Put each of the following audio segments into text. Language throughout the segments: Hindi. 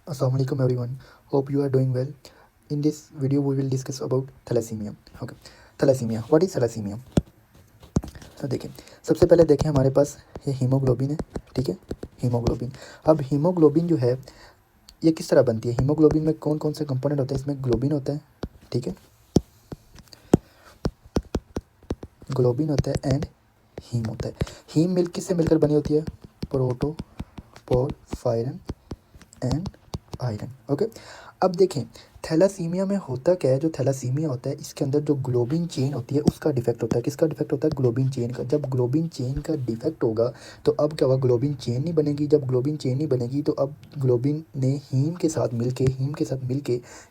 Assalamualaikum everyone. Hope you are doing well. In this video, we will discuss about thalassemia. Okay, thalassemia. What is thalassemia? तो देखिए, सबसे पहले देखें हमारे पास ये हीमोग्लोबिन है, ठीक है। हीमोग्लोबिन, अब हीमोग्लोबिन जो है ये किस तरह बनती है? हीमोग्लोबिन में कौन कौन से कंपोनेंट होते हैं? इसमें ग्लोबिन होता है, ठीक है, ग्लोबिन होता है एंड हीम होता है। हीम मिल किससे मिलकर बनी होती है? प्रोटोपोरफायरन एंड आयरन। ओके, अब देखें थैलासीमिया में होता क्या है। जो थैलासीमिया होता है इसके अंदर जो ग्लोबिन चेन होती है उसका डिफेक्ट होता है। किसका डिफेक्ट होता है? ग्लोबिन चेन का। जब ग्लोबिन चेन का डिफेक्ट होगा तो अब क्या होगा? ग्लोबिन चेन नहीं बनेगी। जब ग्लोबिन चेन नहीं बनेगी तो अब ग्लोबिन ने हीम के साथ मिलके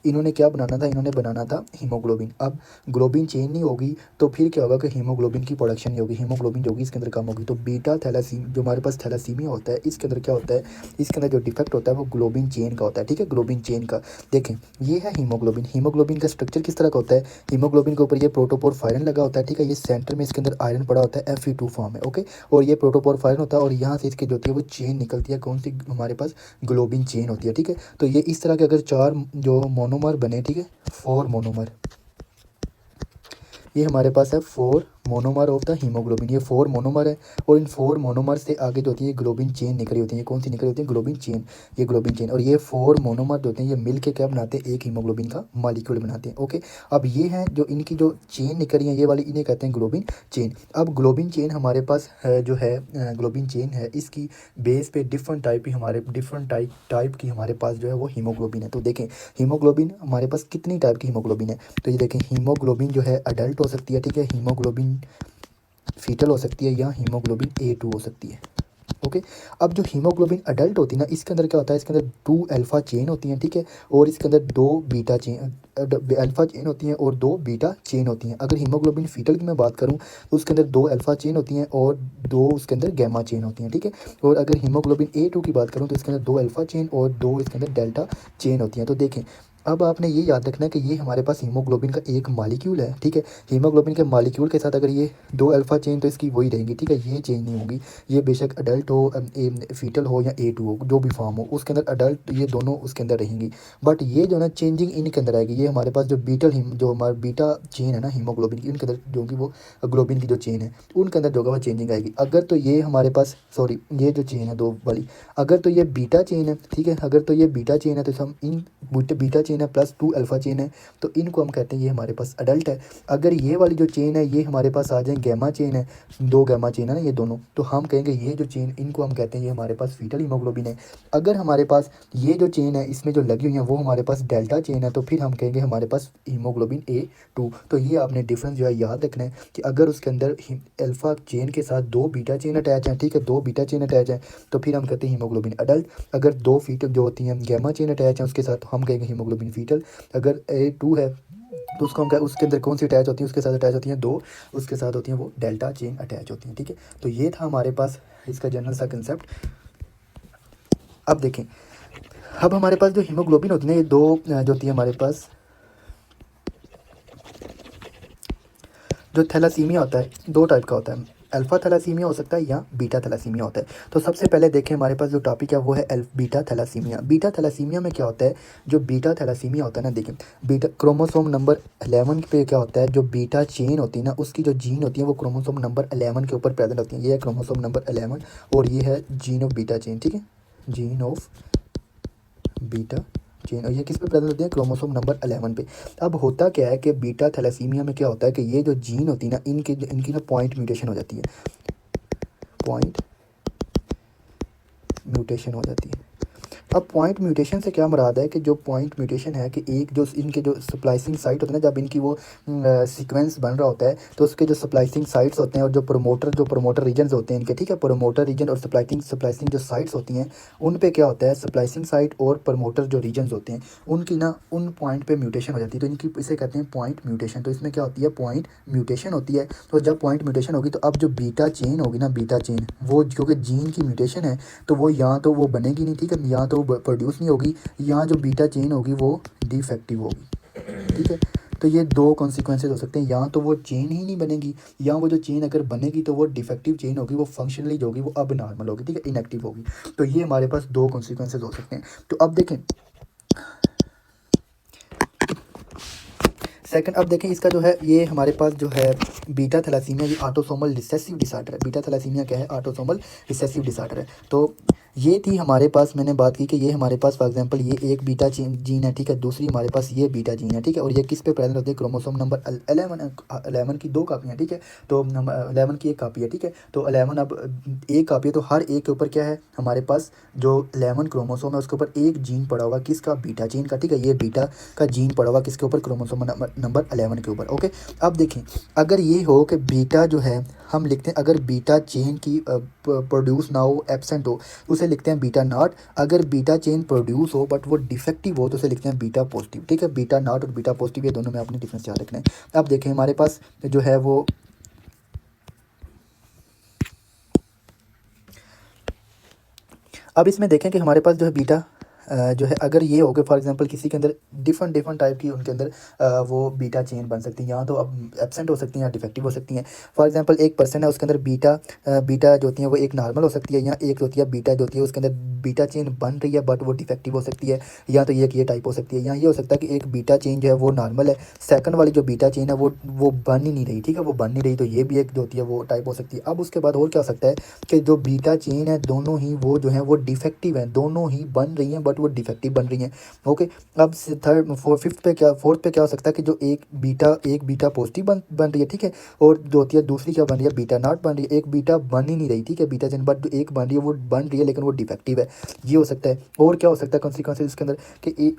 इन्होंने क्या बनाना था? इन्होंने बनाना था हीमोग्लोबिन। अब ग्लोबिन चेन नहीं होगी तो फिर क्या होगा कि हीमोग्लोबिन की प्रोडक्शन नहीं होगी, हीमोग्लोबिन जो होगी इसके अंदर कम होगी। तो बीटा थैलासीम जो हमारे पास थैलासीमिया होता है इसके अंदर क्या होता है? इसके अंदर जो डिफेक्ट होता है वो ग्लोबिन चेन का होता है, ठीक है, ग्लोबिन चेन का। देखें ये है हीमोग्लोबिन। हीमोग्लोबिन का स्ट्रक्चर किस तरह का होता है? हीमोग्लोबिन के ऊपर ये प्रोटोपोरफायरन लगा होता है, ठीक है। ये सेंटर में इसके अंदर आयरन पड़ा होता है, Fe2 फॉर्म है, ओके। और ये प्रोटोपोरफायरन होता है और यहाँ से इसकी जो होती है वो चेन निकलती है। कौन सी? हमारे पास ग्लोबिन चेन होती है, ठीक है। तो ये इस तरह के अगर 4 जो मोनोमर बने, ठीक है, 4 मोनोमर, ये हमारे पास है 4 मोनोमर ऑफ द हीमोग्लोबिन। ये 4 मोनोमर है और इन 4 मोनोमर से आगे जो होती है ग्लोबिन चेन निकली होती है। ये कौन सी निकली होती है? Globin chain. ये ग्लोबिन चेन और ये 4 मोनोमर जो होते हैं ये मिल के क्या बनाते हैं? एक हीमोग्लोबिन का मॉलिक्यूल बनाते हैं, ओके। अब ये हैं जो इनकी जो चेन निकली है ये वाली, इन्हें कहते हैं ग्लोबिन चेन। अब ग्लोबिन चेन हमारे पास है जो है ग्लोबिन चेन है, इसकी बेस पे डिफरेंट टाइप की हमारे पास जो है वो हीमोग्लोबिन है। तो देखें हीमोग्लोबिन हमारे पास कितनी टाइप की हीमोग्लोबिन है? तो ये देखें हीमोग्लोबिन जो है अडल्ट हो सकती है, ठीक है, हीमोग्लोबिन फीटल हो सकती है या हीमोग्लोबिन A2 हो सकती है, ओके। अब जो हीमोग्लोबिन अडल्ट होती है ना इसके अंदर क्या होता है? इसके अंदर 2 अल्फा चेन होती हैं, ठीक है, और इसके अंदर 2 बीटा चेन, अल्फा चेन होती हैं और 2 बीटा चेन होती हैं। अगर हीमोग्लोबिन फीटल की मैं बात करूं तो उसके अंदर 2 अल्फा चेन होती हैं और 2 उसके अंदर गैमा चेन होती हैं, ठीक है। और अगर हीमोग्लोबिन A2 की बात करूं तो इसके अंदर 2 अल्फा चेन और 2 इसके अंदर डेल्टा चेन होती हैं। तो देखें अब आपने ये याद रखना है कि ये हमारे पास हीमोग्लोबिन का एक मॉलिक्यूल है, ठीक है। हीमोग्लोबिन के मॉलिक्यूल के साथ अगर ये 2 अल्फा चेन तो इसकी वही रहेंगी, ठीक है, ये चेंज नहीं होगी। ये बेशक अडल्ट हो, फीटल हो या A2 हो, जो भी फॉर्म हो उसके अंदर अडल्ट ये दोनों उसके अंदर रहेंगी। बट ये जो ना चेंजिंग इनके अंदर आएगी। ये हमारे पास जो जो हमारा बीटा चेन है ना हीमोग्लोबिन की, इनके अंदर जो कि वो ग्लोबिन की जो चेन है उनके अंदर जो होगा वो चेंजिंग आएगी। अगर तो ये हमारे पास सॉरी ये जो चेन है 2 वाली, अगर तो ये बीटा चेन है, ठीक है, अगर तो ये बीटा चेन है तो हम इन बीटा चेन है प्लस 2 अल्फा चेन है तो इनको हम कहते हैं ये हमारे पास अडल्ट है। अगर ये वाली जो चेन है ये हमारे पास आ जाए गैमा चेन है, 2 गैमा चेन है ना ये दोनों, तो हम कहेंगे ये जो चेन इनको हम कहते हैं ये हमारे पास फीटल हीमोग्लोबिन है। अगर हमारे पास ये जो चेन है इसमें जो लगी हुई है वो हमारे पास डेल्टा चेन है तो फिर हम कहेंगे हमारे पास हीमोग्लोबिन A2। तो ये आपने डिफरेंस जो है याद रखना है कि अगर उसके अंदर अल्फा चेन के साथ 2 बीटा चेन अटैच हैं, ठीक है, 2 बीटा चेन अटैच हैं तो फिर हम कहते हैं हीमोग्लोबिन अडल्ट। अगर 2 फीटल जो होती हैं गैमा चेन अटैच हैं उसके साथ तो हम कहेंगे हीमोग्लोबिन फीटल। अगर A2 है तो उसको हम क्या, उसके अंदर कौन सी अटैच होती है? उसके साथ अटैच होती हैं 2, उसके साथ होती हैं वो डेल्टा चेन अटैच होती हैं, ठीक है। तो ये था हमारे पास इसका जनरल सा कंसेप्ट। अब देखें, अब हमारे पास जो हीमोग्लोबिन होती है ना ये 2 जो होती है हमारे पास, जो थैलासीमिया होता है 2 टाइप का होता है। अल्फा थैलासीमिया हो सकता है या बीटा थैलासीमिया होता है। तो सबसे पहले देखें हमारे पास जो टॉपिक है वो है बीटा थैलासीमिया। बीटा थैलासीमिया में क्या होता है? जो बीटा थैलासीमिया होता है ना, देखिए बीटा क्रोमोसोम नंबर 11 पे क्या होता है? जो बीटा चेन होती है ना उसकी जो जीन होती है वो क्रोमोसोम नंबर 11 के ऊपर प्रेजेंट होती है। ये है क्रोमोसोम नंबर 11 और ये है जीन ऑफ बीटा चेन, ठीक है, जीन ऑफ बीटा चेन। और ये किस पे प्रेजेंट होती है? क्रोमोसोम नंबर 11 पे। अब होता क्या है कि बीटा थैलासीमिया में क्या होता है कि ये जो जीन होती है ना इनकी ना पॉइंट म्यूटेशन हो जाती है, पॉइंट म्यूटेशन हो जाती है। अब पॉइंट म्यूटेशन से क्या मुराद है कि जो पॉइंट म्यूटेशन है कि एक जो इनके जो स्प्लाइसिंग साइट होते हैं ना, जब इनकी वो सीक्वेंस बन रहा होता है तो उसके जो स्प्लाइसिंग साइट्स होते हैं और जो प्रमोटर रीजन्स होते हैं इनके, ठीक है, प्रमोटर रीजन और स्प्लाइसिंग जो साइट्स होती हैं उन पे क्या होता है? स्प्लाइसिंग साइट और प्रमोटर जो रीजन्स होते हैं उनकी ना उन पॉइंट पे म्यूटेशन हो जाती है तो इनकी इसे कहते हैं पॉइंट म्यूटेशन। तो इसमें क्या होती है? पॉइंट म्यूटेशन होती है। तो जब पॉइंट म्यूटेशन होगी तो अब जो बीटा चेन होगी ना, बीटा चेन वो क्योंकि जीन की म्यूटेशन है तो वो या तो वो बनेगी नहीं, ठीक है, या तो वो प्रोड्यूस नहीं होगी, या जो बीटा चेन होगी वो डिफेक्टिव होगी, ठीक है। तो ये 2 कॉन्सिक्वेंसेज हो सकते हैं, या तो वो चेन ही नहीं बनेगी या वो जो चेन अगर बनेगी तो वो डिफेक्टिव चेन होगी, वो फंक्शनली जो होगी वो अब नॉर्मल होगी, ठीक है, इनएक्टिव होगी। तो ये हमारे पास 2 कॉन्सिक्वेंसेज हो सकते हैं। तो अब देखें सेकंड अब देखें इसका जो है ये हमारे पास जो है बीटा थैलेसीमिया, ये ऑटोसोमल रिसेसिव डिसऑर्डर है। बीटा थैलेसीमिया क्या है? ऑटोसोमल रिसेसिव डिसऑर्डर है। तो ये थी हमारे पास, मैंने बात की कि ये हमारे पास फॉर एग्जांपल ये एक बीटा जीन है, ठीक है, दूसरी हमारे पास ये बीटा जीन है, ठीक है, और ये किस पे प्रेजेंट होते हैं? क्रोमोसोम नंबर 11 की 2 कापियाँ, ठीक है, तो 11 की 1 कापी है, ठीक है, तो 11 अब 1 कापी है, तो हर एक के ऊपर क्या है हमारे पास? जो 11 क्रोमोसोम है उसके ऊपर एक जीन पड़ा होगा, किसका? बीटा जीन का, ठीक है, ये बीटा का जीन पड़ा हुआ किसके ऊपर? क्रोमोसोम नंबर 11 के ऊपर। ओके, अब देखें अगर ये हो कि बीटा जो है हम लिखते हैं, अगर बीटा चेन की प्रोड्यूस ना हो, एब्सेंट हो, उसे लिखते हैं बीटा नॉट। अगर बीटा चेन प्रोड्यूस हो बट वो डिफेक्टिव हो तो उसे लिखते हैं बीटा पॉजिटिव, ठीक है। बीटा नॉट और बीटा पॉजिटिव ये दोनों में आपने डिफरेंस याद रखना है। अब देखें हमारे पास जो है वो अब इसमें देखें कि हमारे पास जो है बीटा जो है अगर ये हो गए फॉर एग्जांपल किसी के अंदर डिफरेंट टाइप की उनके अंदर वो बीटा चेन बन सकती हैं, या तो अब एब्सेंट हो सकती हैं या डिफेक्टिव हो सकती हैं। फॉर एग्जांपल एक पर्सन है उसके अंदर बीटा जो होती है वो एक नॉर्मल हो सकती है, या एक होती है बीटा जो होती है उसके अंदर बीटा चेन बन रही है बट वो डिफेक्टिव हो सकती है, या तो ये टाइप हो सकती है, या ये हो सकता है कि एक बीटा चेन जो है वो नॉर्मल है, सेकंड वाली जो बीटा चेन है वो बन ही नहीं रही, ठीक है, वो बन नहीं रही, तो ये भी एक जो होती है वो टाइप हो सकती है। अब उसके बाद और क्या हो सकता है कि जो बीटा चेन है दोनों ही वो जो है वो डिफेक्टिव हैं, दोनों ही बन रही हैं बट वो डिफेक्टिव बन रही हैं। ओके, अब फोर्थ पे क्या हो सकता है कि जो एक बीटा पॉजिटिव बन रही है, ठीक है, और जो होती है दूसरी क्या बन रही है? बीटा नॉट बन रही है। एक बीटा बन ही नहीं रही, ठीक है, बीटा चेन, बट एक बन रही है, वो बन रही है लेकिन वो डिफेक्टिव है, ये हो सकता है। और क्या हो सकता है कॉन्सिक्वेंसेस इसके अंदर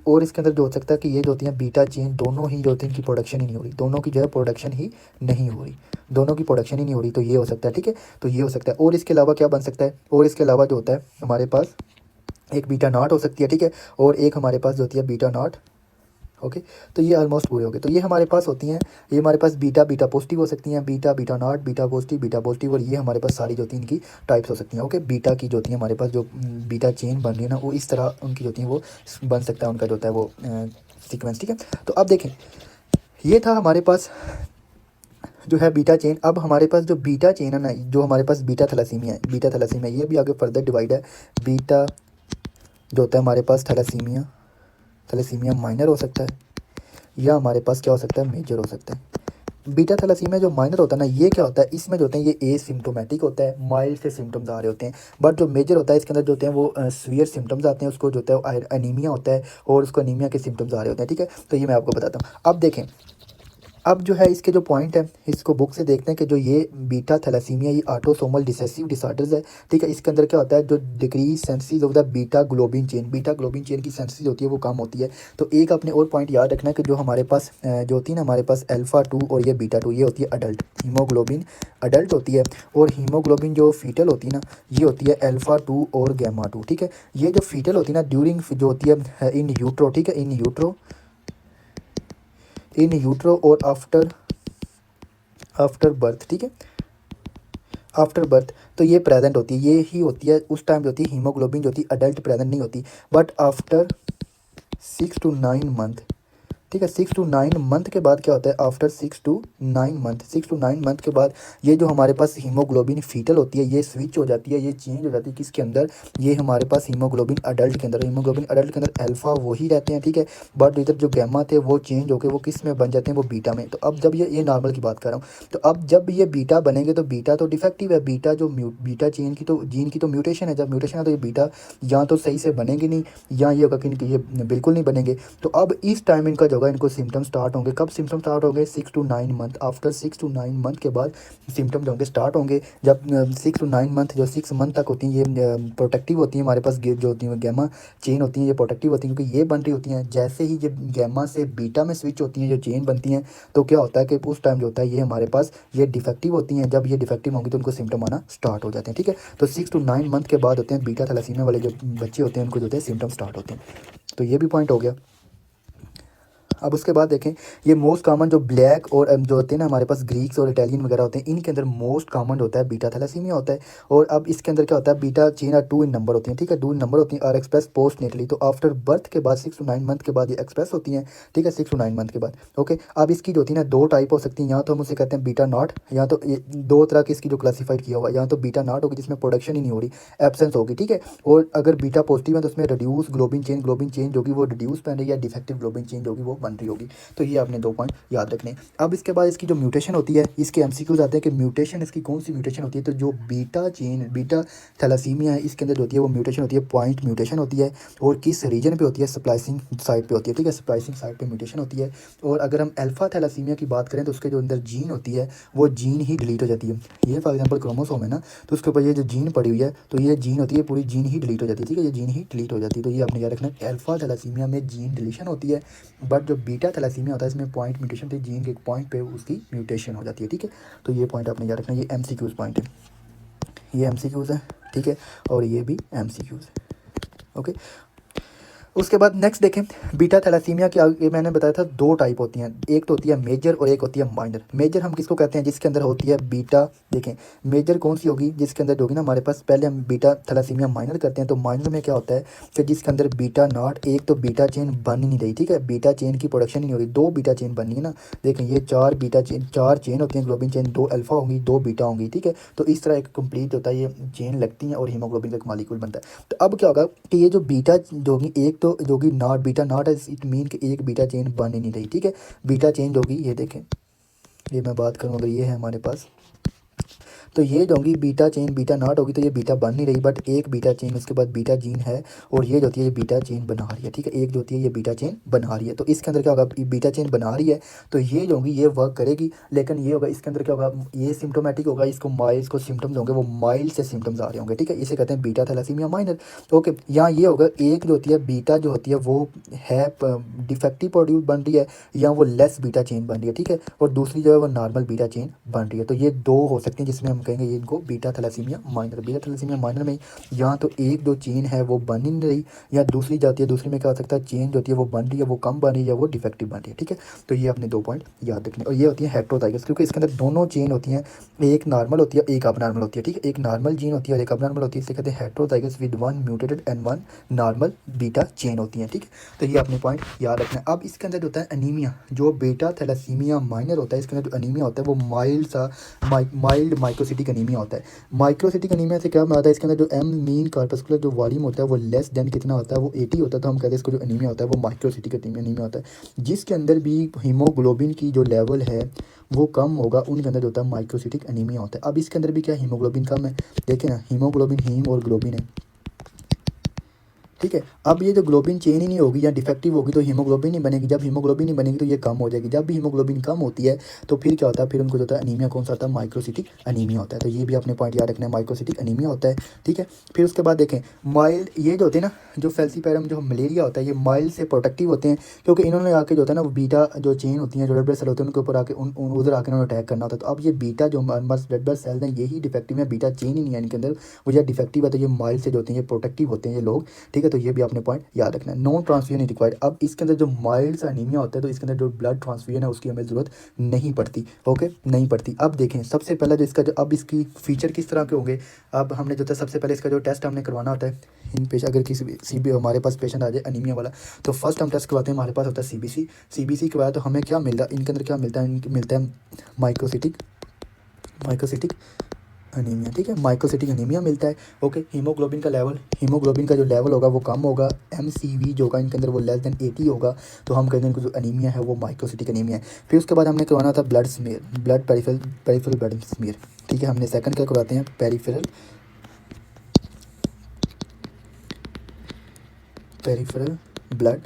और इसके अंदर जो हो सकता है कि ये जो होती है बीटा चेन दोनों ही जो होती है इनकी प्रोडक्शन ही नहीं हो रही, दोनों की जो है प्रोडक्शन ही नहीं हो रही, दोनों की प्रोडक्शन ही नहीं हो रही, तो ये हो सकता है, ठीक है, तो ये हो सकता है। और इसके अलावा क्या बन सकता है? और इसके अलावा जो होता है हमारे पास एक बीटा नॉट हो सकती है, ठीक है, और एक हमारे पास जो होती है बीटा नॉट। ओके, तो ये ऑलमोस्ट पूरे हो गए। तो ये हमारे पास होती हैं, ये हमारे पास बीटा पॉजिटिव हो सकती हैं, बीटा नॉट, बीटा पॉजिटिव, और ये हमारे पास सारी जो होती हैं इनकी टाइप्स हो सकती हैं। ओके, बीटा की जो होती है हमारे पास जो बीटा चेन बन रही है ना, वो इस तरह उनकी जो होती हैं वो बन सकता है उनका जो होता है वो सीक्वेंस, ठीक है। तो अब देखें ये था हमारे पास जो है बीटा चेन। अब हमारे पास जो बीटा चेन है ना, जो हमारे पास बीटा थैलेसीमिया ये भी आगे फर्दर डिवाइड है। बीटा जो होता है हमारे पास थैलेसीमिया माइनर हो सकता है, या हमारे पास क्या हो सकता है? मेजर हो सकता है। बीटा थैलेसीमिया जो माइनर होता है ना, ये क्या होता है? इसमें जो होते हैं ये एसिम्प्टोमेटिक होता है, माइल्ड से सिम्टम्स आ रहे होते हैं, बट जो मेजर होता है इसके अंदर जो होते हैं वो सीवियर सिम्टम्स आते हैं, उसको जो होता है एनीमिया होता है, और उसको एनीमिया के सिम्टम्स आ रहे होते हैं, ठीक है। तो ये मैं आपको बताता हूँ। अब देखें, अब जो है इसके जो पॉइंट है इसको बुक से देखते हैं कि जो ये बीटा थैलेसीमिया ये ऑटोसोमल रिसेसिव डिसऑर्डर्स है, ठीक है। इसके अंदर क्या होता है? जो decrease sensitive of the beta globin chain की सेंसिटिव होती है वो कम होती है। तो एक आपने और पॉइंट याद रखना है कि जो हमारे पास जो होती है ना हमारे पास अल्फा 2 और ये बीटा 2 ये होती है अडल्ट हीमोग्लोबिन, अडल्ट होती है, और हीमोग्लोबिन जो फीटल होती है ना ये होती है अल्फा 2 और गामा 2, ठीक है। ये जो फीटल होती है ना ड्यूरिंग जो होती है इन यूट्रो, ठीक है, इन यूट्रो और आफ्टर बर्थ, ठीक है, आफ्टर बर्थ, तो ये प्रेजेंट होती है, ये ही होती है उस टाइम जो होती है हीमोग्लोबिन जो होती है अडल्ट प्रेजेंट नहीं होती, बट आफ्टर 6 to 9 मंथ, ठीक है, 6 to 9 मंथ के बाद क्या होता है? आफ्टर 6 to 9 मंथ के बाद ये जो हमारे पास हीमोग्लोबिन फीटल होती है ये स्विच हो जाती है, ये चेंज हो जाती है किसके अंदर? ये हमारे पास हीमोग्लोबिन अडल्ट के अंदर। हीमोग्लोबिन अडल्ट के अंदर अल्फा वही रहते हैं, ठीक है, बट इधर जो गैमा थे वो चेंज होकर वो किस में बन जाते हैं? वो बीटा में। तो अब जब ये नॉर्मल की बात कर रहा हूँ, तो अब जब ये बीटा बनेंगे तो बीटा तो डिफेक्टिव है, बीटा चेन की तो जीन की तो म्यूटेशन है, जब म्यूटेशन है तो ये बीटा या तो सही से बनेंगे नहीं, या ये होगा कि ये बिल्कुल नहीं बनेंगे। तो अब इस टाइम इनका जो होगा इनको सिम्टम स्टार्ट होंगे। कब सिम्टम स्टार्ट होंगे? 6 to 9 month. After 6 to 9 month के बाद सिम्टम जो होंगे स्टार्ट होंगे। जब 6 to 9 मंथ जो 6 मंथ तक होती हैं ये प्रोटेक्टिव होती हैं हमारे पास, जो होती हैं गैमा चेन होती हैं ये प्रोटेक्टिव होती हैं क्योंकि ये बन रही होती हैं। जैसे ही जब गैमा से बीटा में स्विच होती हैं जो चेन बनती हैं, तो क्या होता है कि उस टाइम जो होता है ये हमारे पास ये डिफेक्टिव होती हैं। जब ये डिफेक्टिव होंगी तो उनको सिम्टम आना स्टार्ट हो जाते हैं, ठीक है। तो 6 to 9 मंथ के बाद होते हैं बीटा थैलेसीमिया वाले जो बच्चे होते हैं उनको जो होते हैं सिम्टम स्टार्ट होते हैं। तो ये भी पॉइंट हो गया। अब उसके बाद देखें ये मोस्ट कॉमन जो ब्लैक और जो होते हैं ना हमारे पास ग्रीक्स और इटालियन वगैरह होते हैं, इनके अंदर मोस्ट कॉमन होता है बीटा थैलेसीमिया होता है। और अब इसके अंदर क्या होता है? बीटा चेन और 2 इन नंबर होती हैं, ठीक है, 2 इन नंबर होती हैं और एक्सप्रेस पोस्ट नेटली। तो आफ्टर बर्थ के बाद 6 to 9 मंथ के बाद ये एक्सप्रेस होती हैं, ठीक है, 6 to 9 मंथ के बाद। ओके, अब इसकी जो होती है ना 2 टाइप हो सकती हैं, या तो हम उसे कहते हैं बीटा नॉट, या तो ये 2 तरह की इसकी जो क्लासीफाइड किया हुआ है, या तो बीटा नॉट होगी जिसमें प्रोडक्शन ही नहीं हो रही, एब्सेंस होगी, ठीक है। और अगर बीटा पॉजिटिव है तो उसमें रिड्यूस ग्लोबिन चेन जो होगी वो रिड्यूस बन रही है, डिफेक्टिव ग्लोबिन चेन जो होगी वो बन बन रही होगी। तो ये आपने 2 पॉइंट याद रखने। अब इसके बाद इसकी जो म्यूटेशन होती है, इसके एमसीक्यूज आते हैं कि म्यूटेशन इसकी कौन सी म्यूटेशन होती है। तो जो बीटा थैलासीमिया है इसके अंदर जो होती है वो म्यूटेशन होती है, पॉइंट म्यूटेशन होती है। और किस रीजन पे होती है, स्प्लाइसिंग साइट पे होती है, ठीक है, स्प्लाइसिंग साइट पे म्यूटेशन होती है। और अगर हम अल्फा थैलासीमिया की बात करें तो उसके जो अंदर जीन होती है वो जीन ही डिलीट हो जाती है। ये फॉर एग्जांपल क्रोमोसोम है ना, तो उसके ऊपर ये जो जीन पड़ी हुई है तो ये जीन होती है, पूरी जीन ही डिलीट हो जाती है, ठीक है, ये जीन ही डिलीट हो जाती है। तो ये आपने याद रखना है, अल्फा थैलासीमिया में जीन डिलीशन होती है, बट जो बीटा थैलासीमिया होता है इसमें पॉइंट म्यूटेशन होती है, जीन के एक पॉइंट पे उसकी म्यूटेशन हो जाती है, ठीक है। तो ये पॉइंट आपने याद रखना है, ये एमसीक्यूज पॉइंट है, ये एमसीक्यूज है, ठीक है, और ये भी एमसीक्यूज है। ओके, उसके बाद नेक्स्ट देखें, बीटा थैलासीमिया की आगे मैंने बताया था 2 टाइप होती हैं, एक तो होती है मेजर और एक होती है माइनर। मेजर हम किसको कहते हैं, जिसके अंदर होती है बीटा, देखें मेजर कौन सी होगी, जिसके अंदर होगी ना हमारे पास, पहले हम बीटा थैलासीमिया माइनर करते हैं। तो माइनर में क्या होता है कि जिसके अंदर बीटा नॉट, एक तो बीटा चेन बन ही नहीं रही, ठीक है, बीटा चेन की प्रोडक्शन ही नहीं हो रही, 2 बीटा चेन बननी है ना। देखें ये 4 बीटा चेन, 4 चेन होती हैं ग्लोबिन चेन, 2 अल्फा होंगी, 2 बीटा होंगी, ठीक है। तो इस तरह एक कंप्लीट होता है, ये चेन लगती हैं और हीमोग्लोबिन का एक मॉलिक्यूल बनता है। तो अब क्या होगा कि ये जो बीटा जो होगी, एक तो जो होगी नॉट, बीटा नॉट है, इट मीन कि एक बीटा चेन बन ही नहीं रही, ठीक है। बीटा चेन जो होगी, ये देखें, ये मैं बात करूँ अगर ये है हमारे पास, तो ये जो होगी बीटा चेन बीटा नॉट होगी, तो ये बीटा बन नहीं रही, बट एक बीटा चेन उसके बाद बीटा जीन है और ये जो होती है ये बीटा चेन बना रही है, ठीक है, एक जो होती है ये बीटा चेन बना रही है। तो इसके अंदर क्या होगा, बीटा चेन बना रही है तो ये जो होगी ये वर्क करेगी, लेकिन ये होगा इसके अंदर क्या होगा, ये सिम्टोमेटिक होगा, इसको इसको सिम्टम्स होंगे वो माइल्ड से सिम्टम्स आ रहे होंगे, ठीक है, इसे कहते हैं बीटा थैलासीमिया माइनर। ओके, यहाँ ये होगा, एक जो होती है बीटा जो होती है वो है डिफेक्टिव प्रोड्यूस बन रही है, या वो लेस बीटा चेन बन रही है, ठीक है, और दूसरी जो है वो नॉर्मल बीटा चेन बन रही है। तो ये 2 हो सकती हैं जिसमें हम कहेंगे ये इनको beta thalassaemia minor. Beta thalassaemia minor में या तो एक जो चेन है वो बन ही नहीं रही, या दूसरी जाती है, दूसरी में क्या हो सकता है, चेन जो होती है वो बन रही है, वो कम बन रही है, या वो डिफेक्टिव बन रही है, ठीक है। तो ये अपने 2 पॉइंट याद रखने। और ये होती है हेट्रोजाइगस, क्योंकि इसके अंदर दोनों चेन होती हैं, एक नॉर्मल होती है एक अबनॉर्मल होती है, ठीक है, एक नॉर्मल जीन होती है और एक अबनॉर्मल होती है, इसे कहते हैं heterozygous with 1 mutated and 1 normal beta chain होती है, ठीक है। तो ये अपने पॉइंट याद रखना है। अब इसके अंदर होता है एनीमिया, जो बीटा थैलासीमिया माइनर होता है इसके अंदर जो एनीमिया होता है वो माइल्ड माइक्रोसिटिक एनीमिया होता है। माइक्रोसिटिक एनीमिया से क्या आता है, इसके अंदर जो एम मीन कार्पस्कुलर जो वॉल्यूम होता है वो लेस देन कितना होता है, वो 80 होता है, तो हम कहते हैं इसको जो एनीमिया होता है वो माइक्रोसिटिक एनीमिया होता है। जिसके अंदर भी हीमोग्लोबिन की जो लेवल है वो कम होगा, उनके अंदर जो होता है माइक्रोसिटिक एनीमिया होता है। अब इसके अंदर भी क्या हीमोग्लोबिन कम है, देखें ना, हीमोग्लोबिन हीम और ग्लोबिन है, ठीक है। अब ये जो ग्लोबिन चेन ही नहीं होगी या डिफेक्टिव होगी तो हीमोग्लोबिन नहीं बनेगी, जब हीमोग्लोबिन नहीं बनेगी तो ये कम हो जाएगी, जब भी हीमोग्लोबिन कम होती है तो फिर क्या होता है, फिर उनको जो होता है एनीमिया कौन सा आता है, माइक्रोसिटिक एनीमिया होता है। तो ये भी अपने पॉइंट याद रखना है, माइक्रोसिटिक एनीमिया होता है, ठीक है। फिर उसके बाद देखें माइल्ड, ये जो होते हैं ना, जो फेल्सीपैरम जो मलेरिया होता है ये माइल्ड से प्रोटेक्टिव होते हैं, क्योंकि इन्होंने आके जो होता है ना वो बीटा जो चेन होती हैं, जो रेड ब्लड सेल होते हैं उनके ऊपर आके उधर आके उन्होंने अटैक करना होता है। तो अब ये बीटा जो रेड ब्लड सेल हैं यही डिफेक्टिव है, बीटा चेन ही नहीं है इनके अंदर, वो यह डिफेक्टिव है, तो ये माइल्ड से जो होते हैं ये प्रोटेक्टिव होते हैं ये लोग, ठीक है। तो ये भी अपने पॉइंट याद रखना है। नॉन ट्रांसफ्यूजन रिक्वायर्ड, अब इसके अंदर जो माइल्ड सा एनीमिया होता है तो इसके अंदर जो ब्लड ट्रांसफ्यूजन है उसकी हमें ज़रूरत नहीं पड़ती, ओके, नहीं पड़ती। अब देखें सबसे पहले जो इसका जो अब इसकी फीचर किस तरह के होंगे, अब हमने जो था सबसे पहले इसका जो टेस्ट हमने करवाना होता है इन पेशेंट, अगर किसी भी हमारे पास पेशेंट आ जाए एनीमिया वाला, तो फर्स्ट हम टेस्ट करवाते हैं, हमारे पास होता है सीबीसी के बाद तो हमें क्या मिलता है, इनके अंदर क्या मिलता है, इनके मिलता है माइक्रोसिटिक एनीमिया, ठीक है, माइक्रोसिटिक एनीमिया मिलता है, ओके। हीमोग्लोबिन का जो लेवल होगा वो कम होगा, एमसीवी जो होगा इनके अंदर वो लेस देन 80 होगा, तो हम कहते हैं इनको जो एनीमिया है वो माइक्रोसिटिक एनीमिया है। फिर उसके बाद हमने करवाना था blood smear, blood peripheral blood smear, ठीक है, हमने सेकंड क्या करवाते हैं, पेरिफेरल ब्लड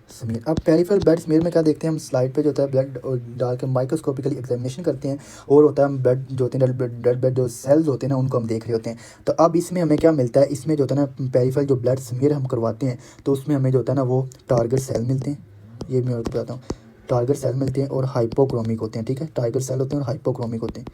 स्मीयर। अब पेरिफेरल ब्लड स्मीयर में क्या देखते हैं हम, स्लाइड पे जो होता है ब्लड डाल के माइक्रोस्कोपिकली एग्जामिनेशन करते हैं, और होता है हम ब्लड जो होते हैं रेड ब्लड जो सेल्स होते हैं ना उनको हम देख रहे होते हैं। तो अब इसमें हमें क्या मिलता है, इसमें जो होता है ना पेरिफेरल जो ब्लड स्मीयर हम करवाते हैं तो उसमें हमें जो होता है ना वो टारगेट सेल मिलते हैं, ये मैं आपको बताता हूँ, टारगेट सेल मिलते हैं और हाइपोक्रोमिक होते हैं, ठीक है, टारगेट सेल होते हैं और हाइपोक्रोमिक होते हैं,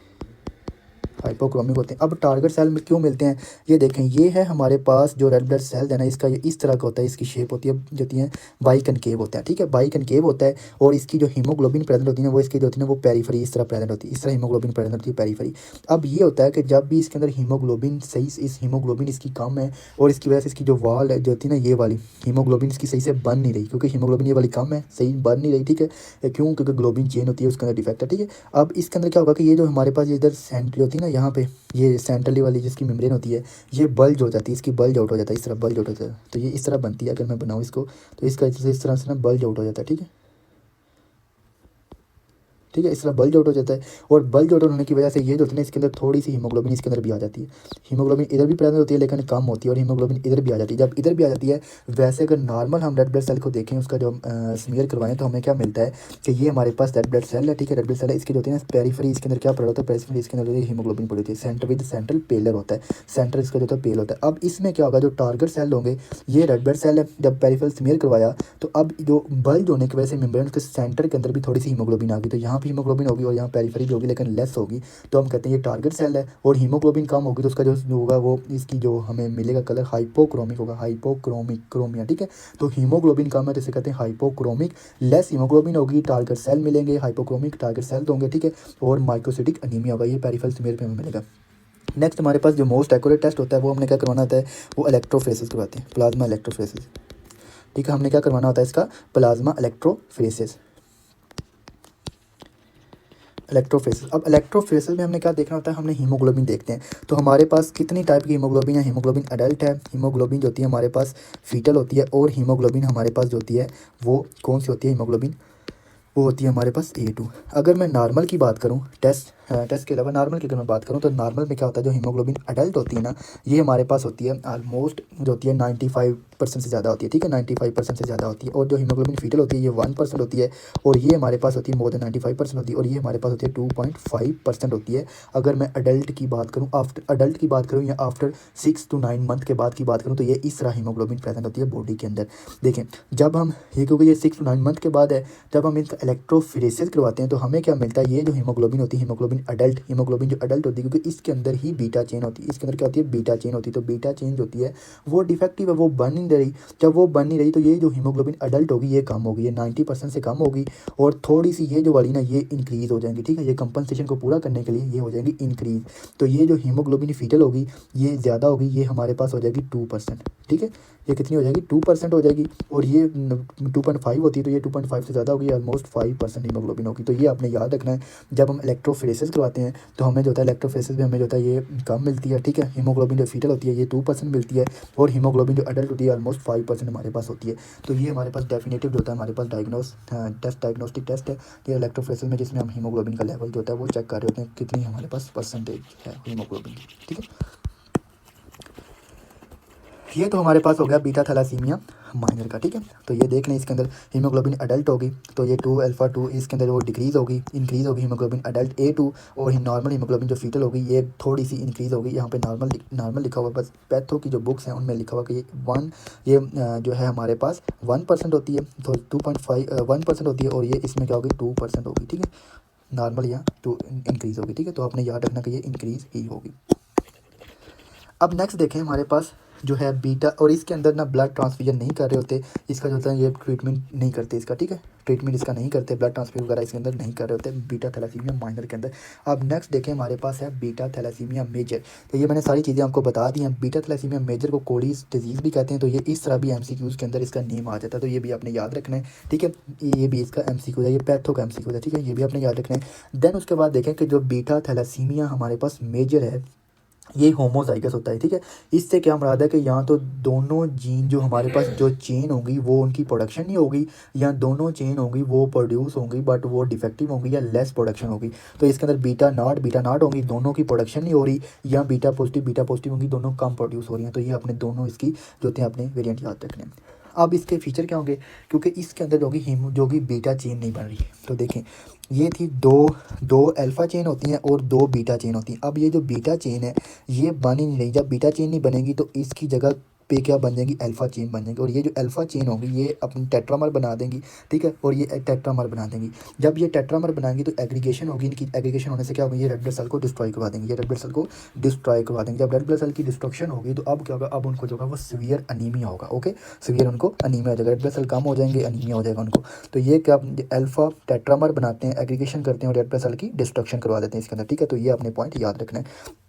अब टारगेट सेल में क्यों मिलते हैं, ये देखें, ये है हमारे पास जो रेड ब्लड सेल है ना, इसका ये इस तरह का होता है, इसकी शेप होती है जो होती है बाई कनकेव होता है, ठीक है, बाई कनकेव होता है, और इसकी जो हीमोग्लोबिन प्रेजेंट होती है वो इसकी जो होती है वो पेरीफेरी इस तरह प्रेजेंट होती है, इस तरह हीमोग्लोबिन प्रेजेंट होती है पेरीफेरी। अब ये होता है कि जब भी इसके अंदर हीमोग्लोबिन सही, इस हीमोग्लोबिन इसकी कम है और इसकी वजह से इसकी जो वाल है जो होती है ना ये वाली हीमोग्लोबिन इसकी सही से बन नहीं रही, क्योंकि हीमोग्लोबिन ये वाली कम है, सही बन नहीं रही, ठीक है, क्यों, क्योंकि ग्लोबिन चेन होती है उसके अंदर डिफेक्ट है, ठीक है। अब इसके अंदर क्या होगा कि ये जो हमारे पास ये इधर सेंटर होती है ना यहाँ पे ये सेंट्रली वाली जिसकी मेम्ब्रेन होती है ये बल्ज हो जाती है, इसकी बल्ज आउट हो जाता है, इस तरह बल्ज आउट हो जाता है। तो ये इस तरह बनती है, अगर मैं बनाऊँ इसको तो इसका इस तरह से ना बल्ज आउट हो जाता है। ठीक है, ठीक है, इस तरह बल्ज आउट हो जाता है। और बल्ज आउट होने की वजह से ये जो होता है ना इसके अंदर थोड़ी सी हीमोग्लोबिन इसके अंदर भी आ जाती है। हीमोग्लोबिन इधर भी प्रेजेंट होती है लेकिन कम होती है, और हीमोग्लोबिन इधर भी आ जाती है। जब इधर भी आ जाती है, वैसे अगर नॉर्मल हम रेड ब्लड सेल को देखें, उसका जो स्मीयर करवाएं, तो हमें क्या मिलता है कि ये हमारे पास रेड ब्लड सेल है। ठीक है, रेड ब्लड सेल है, इसके जो होती है ना पेरीफेरी, इसके अंदर क्या पड़ा होता है, पेरीफेरी इसके अंदर हीमोग्लोबिन पड़ी होती है। सेंटर विद सेंट्रल पेलर होता है, सेंटर इसका जो होता है पेल होता है। अब इसमें क्या होगा, जो टारगेट सेल होंगे ये रेड ब्लड सेल है, जब पेरीफेरल स्मीयर करवाया तो अब जो बल्ज होने की वजह से मेम्ब्रेन के सेंटर के अंदर भी थोड़ी सी हीमोग्लोबिन आ गई, तो यहाँ भी हीमोग्लोबिन होगी और यहाँ पेरीफेरी भी होगी लेकिन लेस होगी, तो हम कहते हैं ये टारगेट सेल है। और हीमोग्लोबिन कम होगी तो उसका जो होगा वो इसकी जो हमें मिलेगा कलर हाइपोक्रोमिक होगा, हाइपोक्रोमिक क्रोमिया। ठीक है, तो हीमोग्लोबिन कम है जैसे कहते हैं हाइपोक्रोमिक, लेस हीमोग्लोबिन होगी, टारगेट सेल मिलेंगे, हाइपोक्रोमिक टारगेट सेल होंगे। ठीक है, और माइक्रोसिटिक अनीमिया होगा, ये पेरिफेरल स्मीयर पे हमें मिलेगा। नेक्स्ट हमारे पास जो मोस्ट एक्यूरेट टेस्ट होता है वो हमने क्या करवाना होता है, वो इलेक्ट्रोफोरेसिस करवाते हैं, प्लाज्मा इलेक्ट्रोफोरेसिस। ठीक है, हमने क्या करवाना होता है इसका प्लाज्मा इलेक्ट्रोफोरेसिस, इलेक्ट्रोफोरेसिस। अब इलेक्ट्रोफोरेसिस में हमने क्या देखना होता है, हमने हीमोग्लोबिन देखते हैं। तो हमारे पास कितनी टाइप की हीमोग्लोबिन है, हीमोग्लोबिन अडल्ट है, हीमोग्लोबिन जो होती है हमारे पास फीटल होती है, और हीमोग्लोबिन हमारे पास जो होती है वो कौन सी होती है हीमोग्लोबिन, वो होती है हमारे पास A2। अगर मैं नॉर्मल की बात करूँ, टेस्ट के अलावा नॉर्मल की अगर मैं बात करूँ, तो नॉर्मल में क्या होता है, जो हीमोग्लोबिन अडल्ट होती है ना, ये हमारे पास होती है ऑलमोस्ट जो होती है 95% से ज़्यादा होती है। ठीक है, 95% से ज़्यादा होती है। और जो हीमोग्लोबिन फीटल होती है ये 1% होती है, और ये हमारे पास होती है मोर देन 95% होती है, और ये हमारे पास होती है 2.5% होती है। अगर मैं अडल्ट की बात करूँ, आफ्टर अडल्ट की बात करूँ या आफ्टर 6 to 9 मंथ के बाद की बात करूँ, तो ये इस तरह हीमोग्लोबिन प्रेजेंट होती है बॉडी के अंदर। देखें, जब हम ये क्योंकि ये 6 to 9 मंथ के बाद है, जब हम इसका इलेक्ट्रोफोरेसिस करवाते हैं तो हमें क्या मिलता है, ये जो हीमोग्लोबिन होती है हीमोग्लोबिन अडल्ट, हीमोग्लोबिन जो अडल्ट होती है, क्योंकि इसके अंदर ही बीटा चेन होती है, इसके अंदर क्या होती है बीटा चेन होती है। तो बीटा चेन जो होती है वो डिफेक्टिव है, वो बन नहीं रही। जब वो बन नहीं रही तो ये जो हीमोग्लोबिन अडल्ट होगी ये कम होगी, ये 90% से कम होगी, और थोड़ी सी ये जो वाली ना ये इंक्रीज़ हो जाएंगी। ठीक है, ये कंपनसेशन को पूरा करने के लिए ये हो जाएगी इंक्रीज़। तो ये जो हीमोग्लोबिन फीटल होगी ये ज़्यादा होगी, ये हमारे पास हो जाएगी 2%। ठीक है, ये कितनी हो जाएगी 2% हो जाएगी, और ये 2.5 होती है तो ये 2.5 से ज़्यादा होगी, ऑलमोस्ट 5% हीमोग्लोबिन होगी। तो ये आपने याद रखना है जब हम इलेक्ट्रोफोरेसिस करवाते हैं, तो हमें जो होता है इलेक्ट्रोफोरेसिस में हमें जो होता है ये कम मिलती है। ठीक है, हीमोग्लोबिन जो फीटल होती है ये 2% मिलती है, और हीमोग्लोबिन जो अडल्ट होती है ऑलमोस्ट 5% हमारे पास होती है। तो ये हमारे पास डेफिनेटिव जो होता है हमारे पास डायग्नोस्टिक टेस्ट है ये इलेक्ट्रोफोरेसिस में, जिसमें हम हीमोग्लोबिन का लेवल जो होता है वो चेक कर रहे होते हैं कितनी हमारे पास परसेंटेज है हीमोग्लोबिन की। ठीक है, ये तो हमारे पास हो गया बीटा थैलासीमिया माइनर का। ठीक है, तो ये देख लें इसके अंदर हीमोग्लोबिन अडल्ट होगी तो ये 2 अल्फा 2 इसके अंदर वो डिक्रीज़ होगी, इंक्रीज़ होगी हीमोग्लोबिन अडल्ट A2, और नॉर्मल हीमोग्लोबिन जो फीटल होगी ये थोड़ी सी इंक्रीज़ होगी। यहाँ पे नॉर्मल लिखा हुआ, बस पैथो की जो बुक्स हैं उनमें लिखा हुआ कि ये जो है हमारे पास 1% होती है, तो 1% होती है, और ये इसमें क्या होगी 2% होगी। ठीक है, नॉर्मल यहाँ 2 इंक्रीज़ होगी। ठीक है, तो आपने याद रखना कि ये इंक्रीज़ ही होगी। अब नेक्स्ट देखें हमारे पास जो है बीटा, और इसके अंदर ना ब्लड ट्रांसफ्यूजन नहीं कर रहे होते, इसका जो होता है ये ट्रीटमेंट नहीं करते इसका। ठीक है, ट्रीटमेंट इसका नहीं करते, ब्लड ट्रांसफ्यूजन वगैरह इसके अंदर नहीं कर रहे होते बीटा थैलासीमिया माइनर के अंदर। अब नेक्स्ट देखें हमारे पास है बीटा थैलासीमिया मेजर। तो ये मैंने सारी चीज़ें आपको बता दी हैं। बीटा थैलासीमिया मेजर को कोलीज डिजीज़ भी कहते हैं, तो ये इस तरह भी MCQs के अंदर इसका नेम आ जाता है, तो ये भी आपने याद रखना है। ठीक है, ये भी इसका MCQ है, ये पैथो का MCQ है। ठीक है, ये भी आपने याद रखना है। देन उसके बाद देखें कि जो बीटा थैलासीमिया हमारे पास मेजर है ये होमोजाइगस होता है। ठीक है, इससे क्या मुराद है कि यहाँ तो दोनों जीन जो हमारे पास जो चेन होंगी वो उनकी प्रोडक्शन नहीं होगी, या दोनों चेन होंगी वो प्रोड्यूस होंगी बट वो डिफेक्टिव होंगी या लेस प्रोडक्शन होगी। तो इसके अंदर बीटा नाट होंगी, दोनों की प्रोडक्शन नहीं हो रही, या बीटा पॉजिटिव होंगी, दोनों कम प्रोड्यूस हो रही हैं। तो ये अपने दोनों इसकी जो होते हैं अपने वेरिएंट याद रखने हैं। अब इसके फीचर क्या होंगे, क्योंकि इसके अंदर जो कि बीटा चेन नहीं बन रही है। तो देखें ये थी दो अल्फ़ा चेन होती हैं और 2 बीटा चेन होती हैं। अब ये जो बीटा चेन है ये बन ही नहीं रही। जब बीटा चेन नहीं बनेगी तो इसकी जगह पे क्या बन जाएंगी, अल्फ़ा चेन बन जाएंगी, और ये जो अल्फ़ा चेन होगी ये अपनी टेट्रामर बना देंगी। ठीक है, और ये टेट्रामर बना देंगी। जब ये टेट्रामर बनाएंगी तो एग्रीगेशन होगी, इनकी एग्रीगेशन होने से क्या होगा, ये रेड ब्लड सेल को डिस्ट्रॉय करवा देंगी, ये रेड ब्लड सेल को डिस्ट्रॉय करवा देंगे। जब रेड ब्लड सेल की डिस्ट्रक्शन होगी तो अब क्या होगा, अब उनको जो होगा वो सीवियर अनीमिया होगा। ओके, सीवियर उनको अनीमिया हो जाएगा, रेड ब्लड सेल कम हो जाएंगे, अनीमिया हो जाएगा उनको। तो ये क्या अल्फ़ा टेट्रामर बनाते हैं, एग्रीगेशन करते हैं और रेड ब्लड सेल की डिस्ट्रक्शन करवा देते हैं इसके अंदर। ठीक है, तो ये अपने पॉइंट याद रखना है।